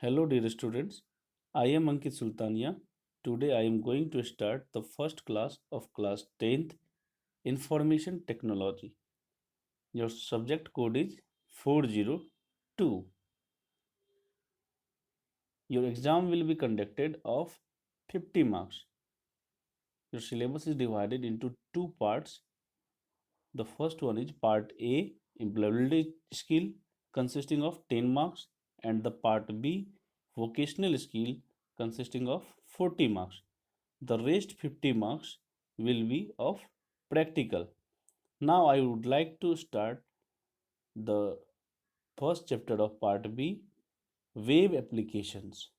Hello, dear students. I am Ankit Sultania. Today I am going to start the first class of class 10th Information Technology. Your subject code is 402. Your exam will be conducted of 50 marks. Your syllabus is divided into two parts. The first one is part A, employability skill, consisting of 10 marks, and the part B, vocational skill, consisting of 40 marks. The rest 50 marks will be of practical. Now I would like to start the first chapter of part B, web applications.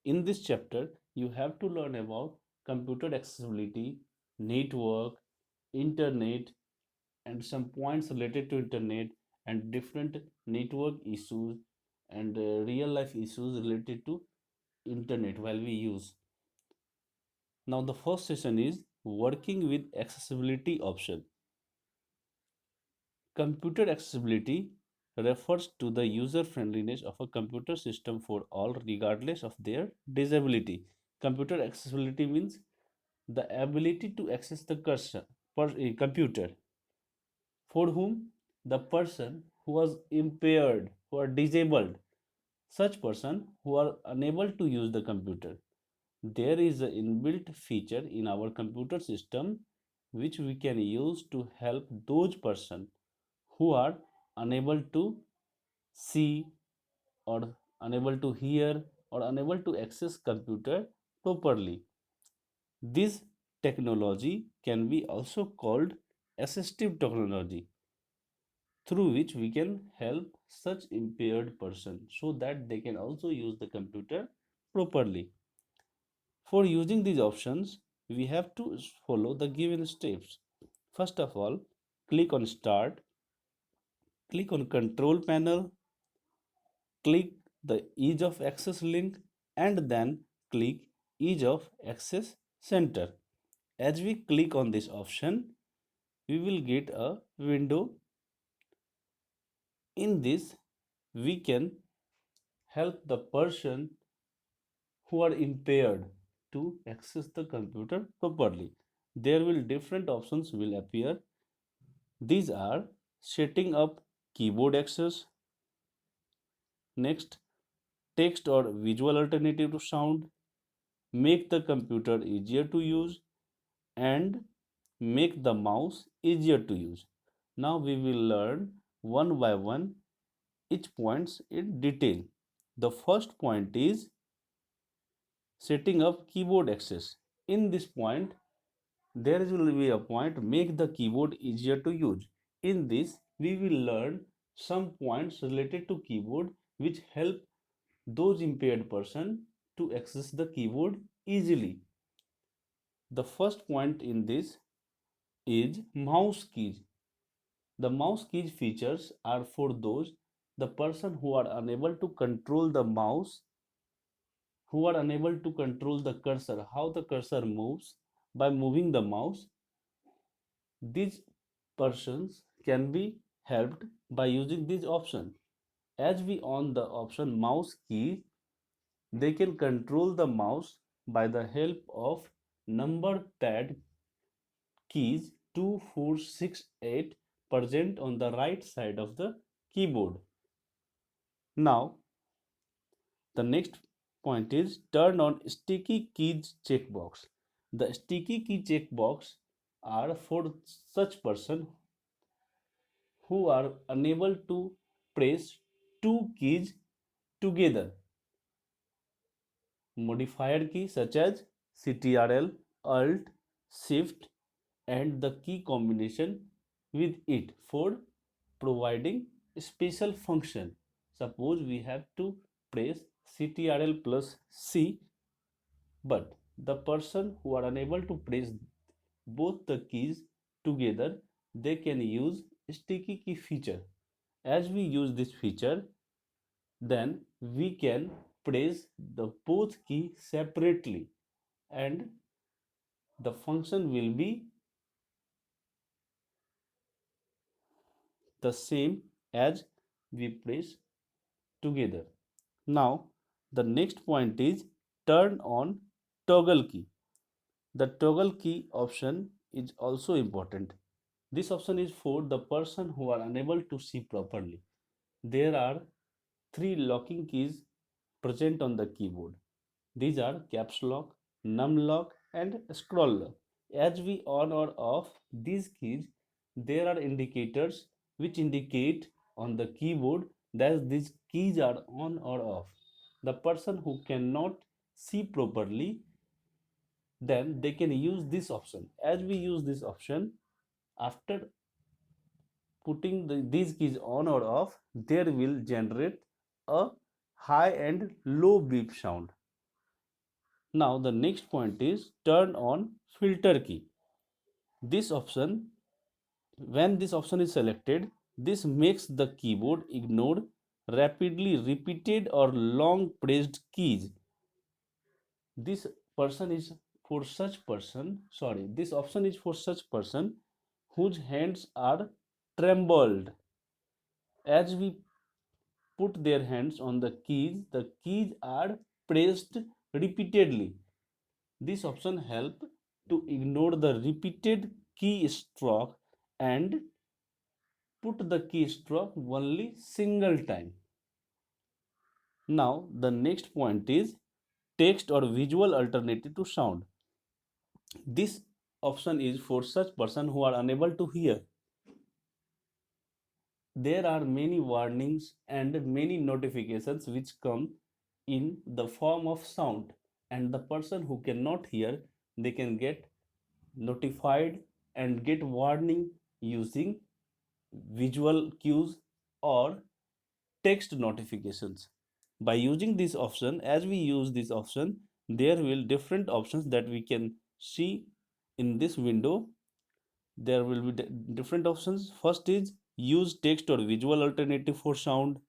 In this chapter, you have to learn about computer accessibility, network, internet, and some points related to internet and different network issues and real life issues related to internet while we use. Now the first session is working with accessibility option. Computer accessibility refers to the user friendliness of a computer system for all regardless of their disability. Computer accessibility means the ability to access the computer for whom the person who was impaired, who are disabled, such person who are unable to use the computer. There is an inbuilt feature in our computer system which we can use to help those person who are unable to see or unable to hear or unable to access computer properly. This technology can be also called assistive technology, through which we can help such impaired person so that they can also use the computer properly. For using these options, we have to follow the given steps. First of all, click on Start, click on Control Panel, click the Ease of Access link, and then click Ease of Access Center. As we click on this option, we will get a window. In this, we can help the person who are impaired to access the computer properly. There will different options will appear. These are setting up keyboard access, next text or visual alternative to sound, make the computer easier to use, and make the mouse easier to use. Now we will learn one by one each points in detail. The first point is setting up keyboard access. In this point, there will be a point make the keyboard easier to use. In this, we will learn some points related to keyboard which help those impaired person to access the keyboard easily. The first point in this is mouse keys. The mouse keys features are for those the person who are unable to control the mouse, who are unable to control the cursor, how the cursor moves by moving the mouse. These persons can be helped by using this option. As we on the option mouse key, they can control the mouse by the help of number pad keys 2, 4, 6, 8 present on the right side of the keyboard. Now, the next point is turn on sticky keys checkbox. The sticky key checkbox are for such person who are unable to press two keys together. Modifier key such as CTRL, Alt, Shift, and the key combination with it for providing special function. Suppose we have to press CTRL plus C, but the person who are unable to press both the keys together, they can use sticky key feature. As we use this feature, then we can press the both key separately and the function will be the same as we press together. Now The next point is turn on toggle key. The toggle key option is also important. This option is for the person who are unable to see properly. There are three locking keys present on the keyboard. These are caps lock, num lock, and scroll lock. As we on or off these keys, there are indicators which indicate on the keyboard that these keys are on or off. The person who cannot see properly, then they can use this option. As we use this option, after putting these keys on or off, there will generate a high and low beep sound. Now the next point is turn on filter key. This option, when this option is selected, this makes the keyboard ignore rapidly repeated or long pressed keys. This person is for such person, sorry, this option is for such person whose hands are trembled. As we put their hands on the keys are pressed repeatedly. This option help to ignore the repeated key stroke and put the key stroke only single time. Now the next point is text or visual alternative to sound. This option is for such person who are unable to hear. There are many warnings and many notifications which come in the form of sound, and the person who cannot hear, they can get notified and get warning using visual cues or text notifications. By using this option, as we use this option, there will different options that we can see in this window. There will be different options. First is use text or visual alternative for sound,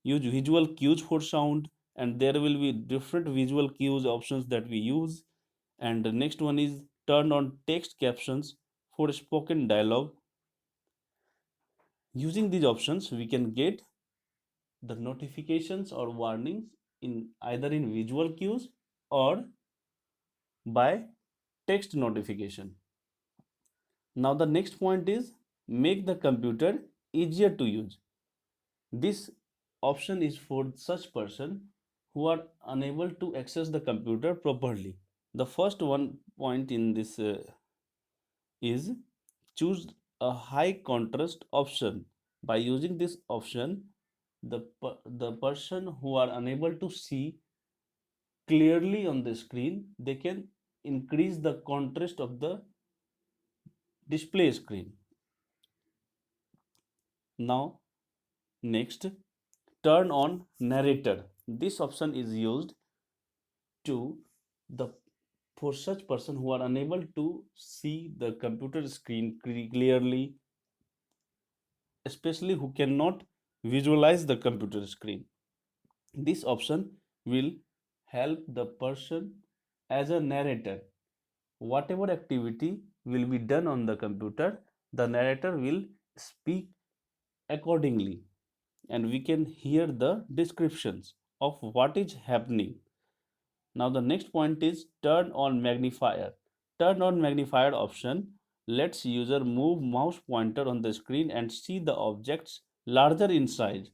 use visual cues for sound, and there will be different visual cues options that we use. And the next one is turn on text captions for spoken dialogue. Using these options, we can get the notifications or warnings in either in visual cues or by text notification. Now the next point is make the computer easier to use. This option is for such person who are unable to access the computer properly. The first one point in this is choose a high contrast option. By using this option, the person who are unable to see clearly on the screen, they can increase the contrast of the display screen. Now next, turn on narrator. This option is used to the for such person who are unable to see the computer screen clearly, especially who cannot visualize the computer screen. This option will help the person as a narrator. Whatever activity will be done on the computer, the narrator will speak accordingly, and we can hear the descriptions of what is happening. Now the next point is turn on magnifier. Turn on magnifier option lets user move mouse pointer on the screen and see the objects larger in size,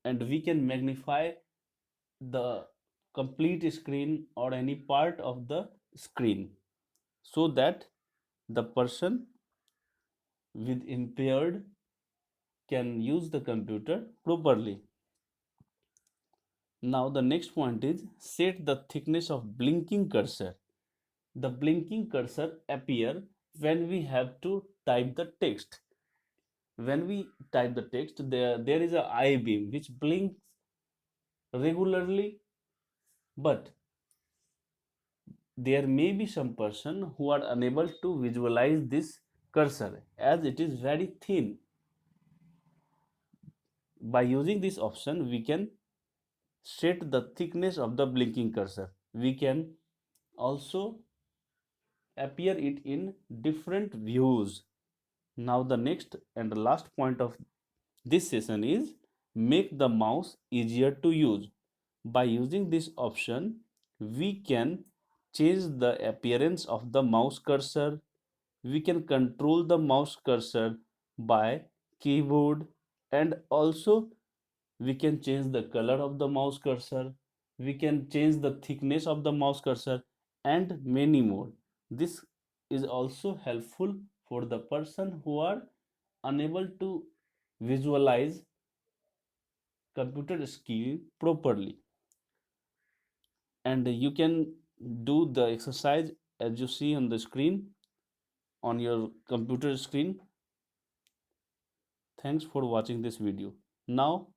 and we can magnify the complete screen or any part of the screen so that the person with impaired can use the computer properly. Now the next point is set the thickness of blinking cursor. The blinking cursor appear when we have to type the text. When we type the text, there is a eye beam which blinks regularly, but there may be some person who are unable to visualize this cursor as it is very thin. By using this option, we can set the thickness of the blinking cursor. We can also appear it in different views. Now the next and the last point of this session is make the mouse easier to use. By using this option, we can change the appearance of the mouse cursor. We can control the mouse cursor by keyboard, and also we can change the color of the mouse cursor. We can change the thickness of the mouse cursor and many more. This is also helpful for the person who are unable to visualize computer skill properly. And you can do the exercise as you see on the screen, on your computer screen. Thanks for watching this video. Now